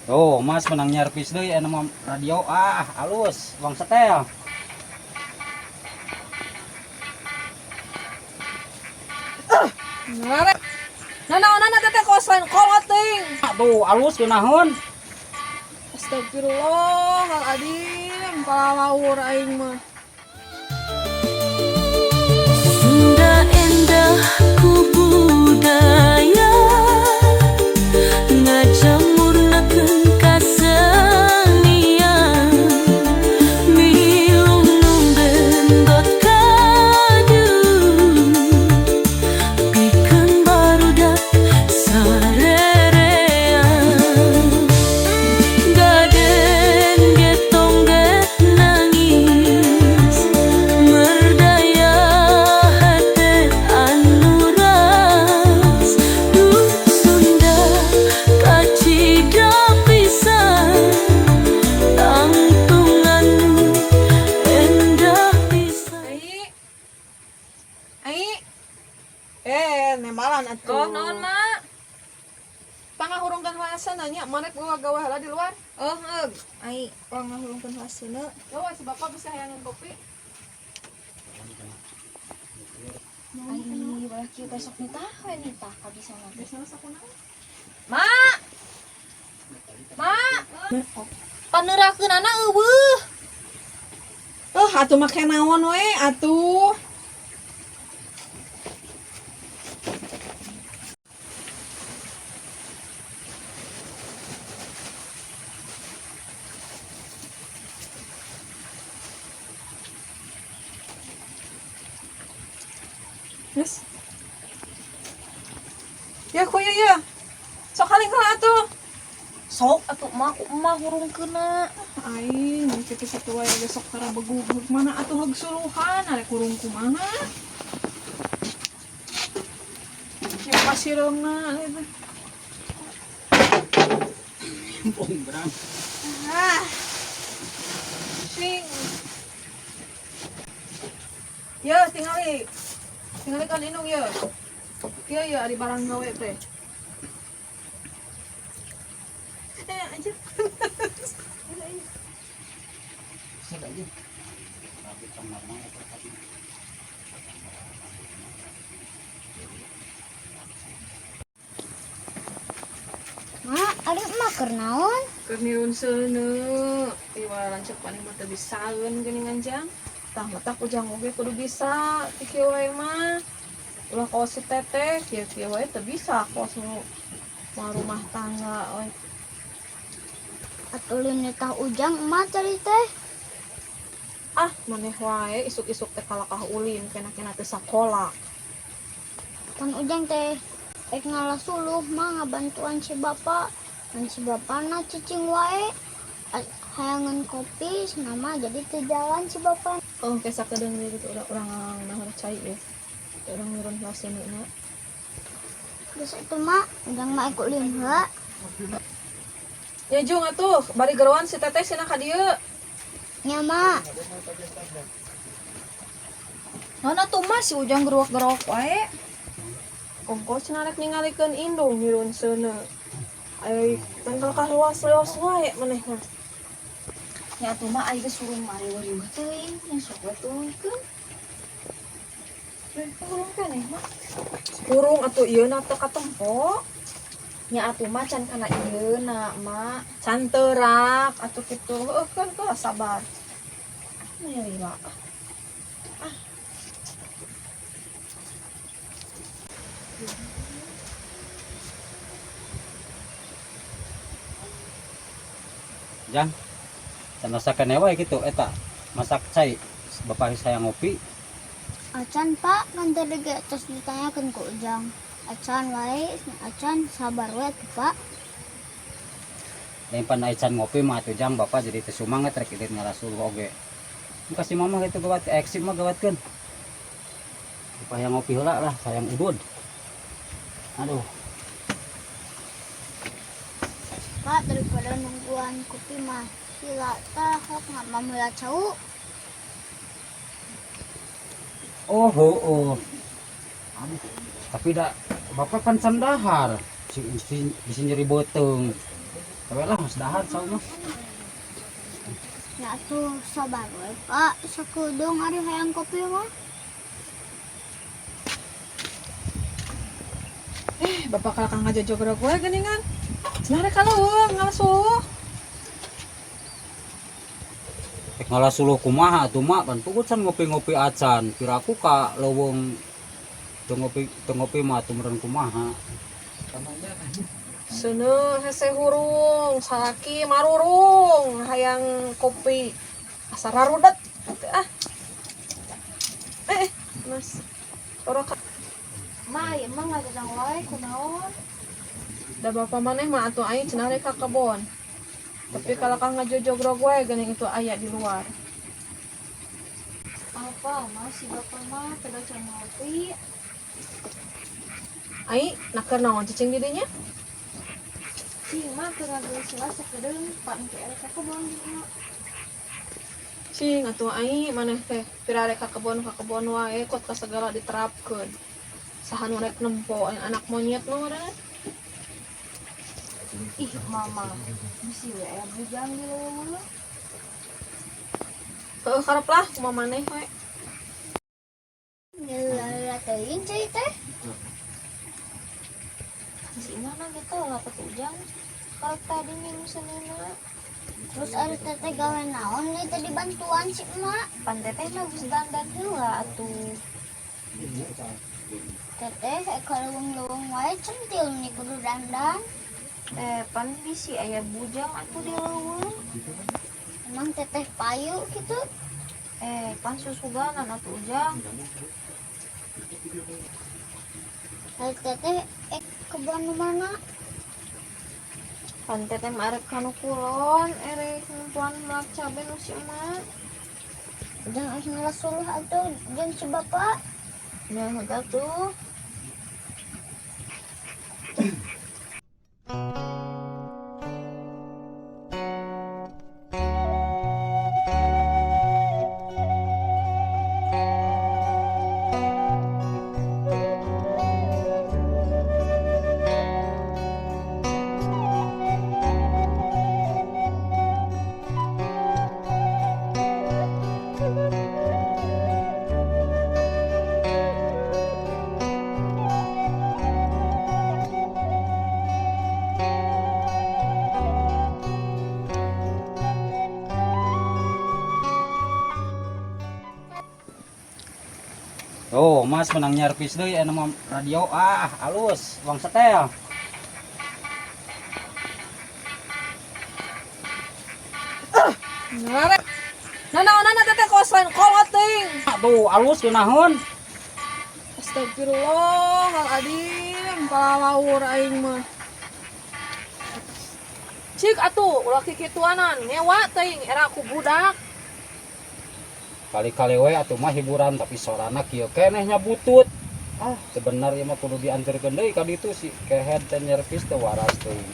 Oh, Mas menang nyervis deui anu mah radio alus, uang setel. Ngare. Nanaonan teteh kosan kolot teuing. Aduh, alus kunaon? Astagfirullahaladzim, palawur aing mah. Sunda endah ku budaya ngajamurnakeun kasenian milung nunggendot kadu pikeun barudak sarerean gaden getong get nangis merdaya hate anu ras duh Sunda kacida pisan tangtungan endah pisan. Ai. Nemalan atuh. Oh, naon, Mak? Pangahurungkeun haseuna nanya, manek gawe heula di luar. Oh, heug. Ai pangahulungkeun haseuna. Gawe si bapak bisa hayangan kopi. Ai balah kieu besok nitah we nitah kabisana teh. Biasana sakunaon? Mak. Mak. Paneurakeunana eueuh. Atuh make naon we atuh. Yes. Ya kuya ya. Sok haling heula atuh. Sok atuh mak emah hurungkeunna. Aing kitu-kitu wae besok tara begugug mana atuh heug suruhan arek kurung kumaha. Ya pasirona eta. Bong berang. Sing. Ya tingali kan indung ya. Kieu ya ari barang gawe teh. Anjir. Sada aja. Tapi kamar mah apa tadi? Mak, ari mah keur naon? Keur niun seuneu. Ieu lanceuk paling mah teu bisaeun geuningan jang. Tah mah ujang oge kudu bisa ti kieu wae mah. Ulah kos si teteh, kieu wae teu bisa kos nu rumah tangga we. Atuh ulin tah ujang emak cari teh. Maneh wae isuk-isuk teh kalakah ulin kena-kena teu sakola. Kan ujang teh rek ngalah suluh mah ngabantuan si bapak. Dan si bapana cicing wae. Hayangan kopi nama jadi teu jalan si bapak. Oh, kayak sakedeung gitu urang nahar cai ya. Urang nurun hasilna. Geus itu mak, ujang mah ikut ulin heula. Ya Jung atuh, bari gerowan si teteh cenah ka dieu. Nya mak, Naon atuh mah si ujang geruak-geruak wae. Ongkos cenah rek ningalikeun indung nirun seuneu. Ai tanggal ka luas-luas wae maneh mah. Nya atuh mah ai geus suruh mari wariweuh teuing, nya sok we tulungkeun. Urang keneh mah. Urung atuh ieu teh katempo. Nya atuh mah can kana ieuna mak. Can teurak atuh kitu. Heuh kan sabar. Nya lila. Jang. Can rasakeun wae kitu eta. Masak cai. Bapak saya ngopi. acan pak kan tadi ge tos ditanyakeun ku ujang. Acan wae, acan sabar wae tuh pak. Lain pan aican ngopi mah atuh Jang bapak jadi teu sumanget rek ieu ngarasul oge. Kasih mama kitu gawat eksip mah gawatkeun. Supaya ngopi heula lah sayang udud. Aduh. Pak daripada nungguan kopi mah sila tah hok ngamamula cau. Oh, aduh, tapi dah bapak kan sandahar, bisa nyeri boteng. Kawe lah mas dahar sama. Ya tuh sabar we Pak, sakudung ari hayang kopi mah. Bapak kalakang ngajojog gue geningan. Cenah kalau ngalasuh. Ngalah suluh kumaha atuh mak pan pugusan ngopi-ngopi acan. Piraku ka leuweung teu ngopi mah tumeureun kumaha. Seuneu hese hurung, salaki marurung hayang kopi. Asa rarudet. Mas. Ora ka. Ma, emang nggak ada wae kunaon? Da bapak maneh mah atuh aing cenah rek ka kebon. Tapi kalau kang ngajojog gue geuning itu aya di luar. Apa, Ma, si bapak mah pada can ngopi. Ai naker naon cicing di dinya? Cing mah keur ngageus sila sakedeung pan ke ka kebon gitu. Cing atuh ai maneh teh pira rek ka kebon wae kot ka segala diterapkeun. Saha nu rek nempo anak monyet nu ngaranna? Ih, Mama, bisi we aya bujang di leuweung. Heuh karep lah kumaha maneh we. Ngeulala teuing cai teh. Si mana gitu lah petujang. Kalau tadi nih misalnya Terus ari teteh gawe naon nih tadi bantuan si emak. pan teteh mah geus dandan heula atuh. Teteh kalau leuweung wae centil nih kudu dandan. Pan bisi aya bujang atuh di leuweung. Emang teteh payu gitu. Pan susuganan atuh ujang. Ari teteh kebon nu mana? Pan teteh mah arep kanu kulon, erek ngumpulan melak cabe nu si emak. Jangan asuh ngelasuluh atuh jeung si bapak. Nya heuh tuh. Oh, Mas menang nyarpis deui anu mah radio halus, uang setel. Ngarep. Nanaonana teteh kosan kolot teuing. Tuh halus kunaon? Astagfirullahaladzim, palalaur aing mah. Cik atuh ulah kikituanan, nyewa teuing era ku budak. Kali-kali we atuh mah hiburan tapi sorana kieu keneh nya butut. Sebenarnya mah kudu diantarkeun deui ka ditu si kehead teh nyervis teh waras teuing.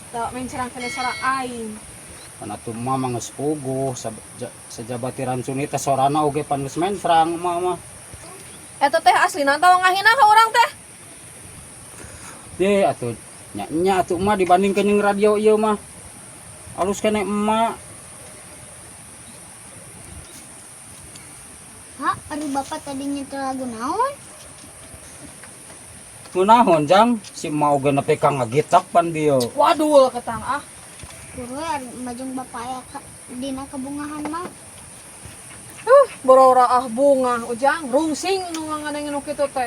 Tak mencerang kena sara aing. Kana atuh mah geus puguh sejabatiran Suni teh sorana oge pan geus menfrang mah. Eta teh aslina teh ngahina ka urang teh. Ye atuh nya atuh mah dibandingkeun jeung radio ieu mah. Alus keneh emak. Hah, ari bapak tadi nyetel lagu naon? Kunaon jang si mau ge nepi ka ngagitak pan dieu. Waduh ketang Kudu ari majeng bapak aya dina kabungahan mah. Borora bunga ujang rungsing nu ngadengin nu kitu teh.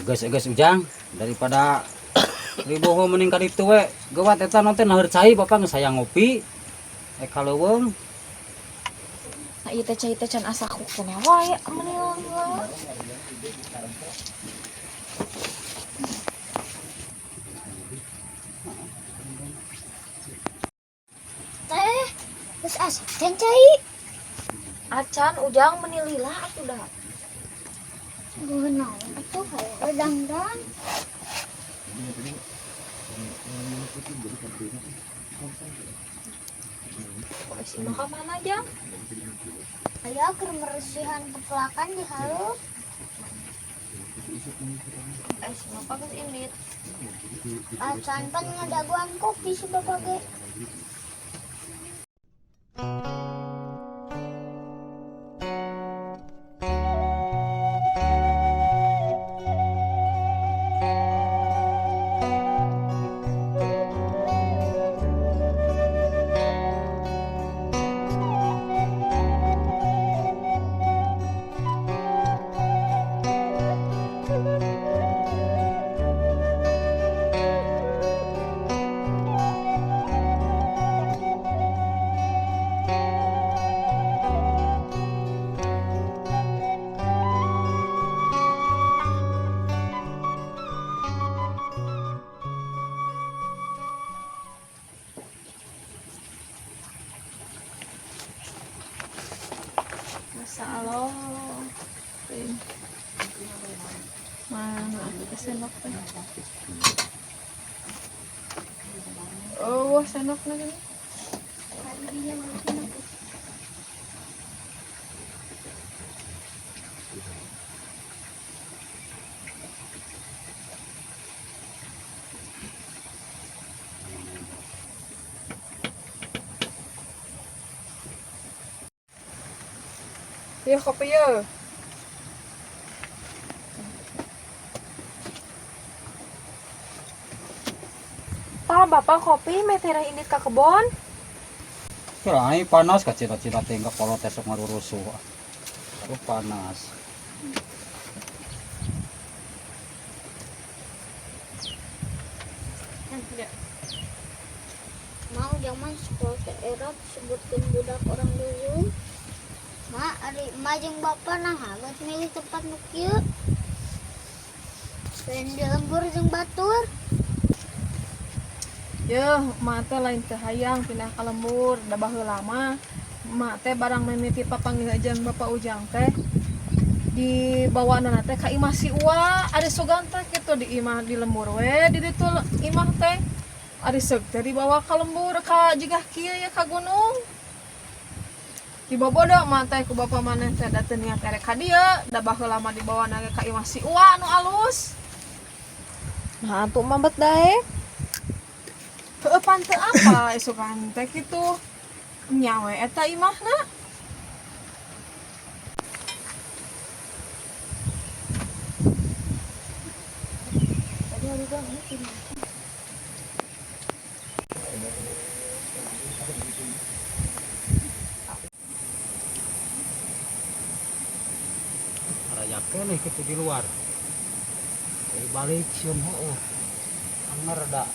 Eges ujang daripada ribuh mending ka ditu we. Geuwat eta nonton naeur cai bapak geus hayang ngopi. Kaleuweung Nah, ieu teh cai teh can asa kukuna wae amun Teh, geus asap can cai. acan ujang menililah atuh dah. Gue naon atuh hayo dandan. Wes imah ka mana jang? Ayo keur meresihan kepelakan di halu. Si bapak geus indit. Acan pan ngadaguan kopi si bapak ge. Masa Allah. Mana aku sendok teh. Oh, sendok lagi. Ya kopi ya. Tah bapak kopi metera indit ka kebon. Kira ai panas ka cina-cina teh enggak kalau teh sok ngarurusuh. Aduh panas. Mau zaman sekolah ke Erop sebutkan budak orang dulu. Ma, ari emak jeung bapak nah hagat milih tempat nu kieu. Pengen di lembur jeung batur. Ya, mak teh lain teh hayang pindah ka lembur, da baheula mah. Mak teh barang mimiti papanggeujeun bapak Ujang teh. Di bawaanna teh ka imah si Uwa, ada soganta kitu di imah di lembur we, di ditu imah teh. Ari seug teh dibawa ka lembur ka jigah kieu ya ka gunung. Dibobodo mah teh ku bapa maneh teh da teu niat erek ka dieu, da baheula mah dibawana ge ka imah si Uwa anu alus. Nah, atuh mah bet dae. Heueuh pante apa isukan teh kitu. Nyawe eta imahna. Tadi hari bang ini. Rayakeun nih kitu di luar. Dari balik sieun heueuh. Anger da.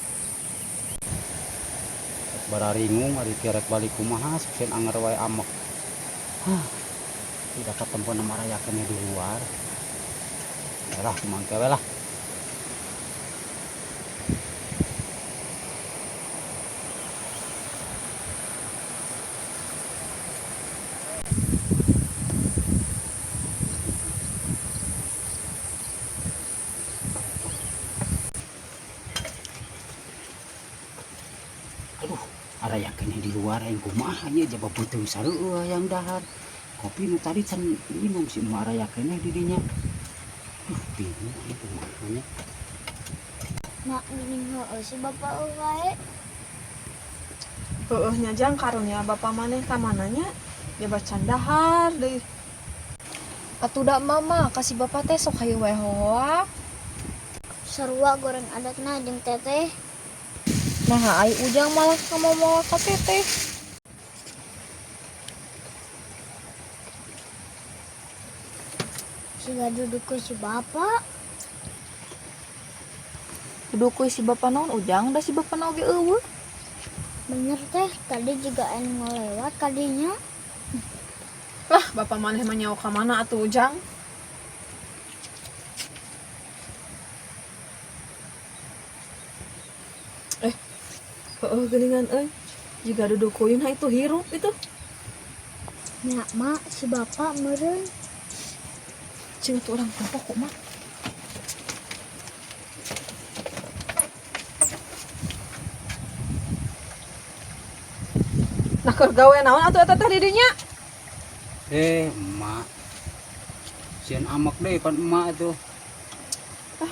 Bararingung ari kerek balik kumaha sieun anger wae amek. Tidak ketemu nama rayakeun di luar. Yalah kumangke we lah. Ada yakin di luar yang kumaha nya jaba beuteung sareueuh hayang dahar. Kopi nu tadi can minum si emak ara yakin di dinya. Bingung ieu kumaha nya. Mak geuning heueuh si bapak wae. Heueuh nya jang karunya bapak maneh ka mananya? Dia bacan dahar deui. Atuh da mama kasih bapak teh sok hayu wae hoak. Sarua goreng adatna jeung teteh. Nah, ai Ujang malah ngomong ka teteh. Siga duduk ku si bapak. Duduk ku si bapak naon Ujang da si bapak naon ge eueuh. Bener teh, tadi juga anu ngelewat kadinya. Lah, bapak maneh mah nyawa ka mana atuh Ujang? Heueuh geuningan euy. Jiga duduk kuyin itu hirup itu. Nya mak si bapak meureun. Cing tuh orang tua kok mah. Nah keur gawe naon atuh eta teh di dinya? Emak. Sieun amek deui pan emak tuh.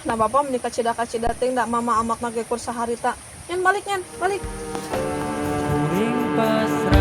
Nah bapak menikah cida teh ndak mama amak nage kur saharita. Nyan balik nyan, balik. Kuring pasrah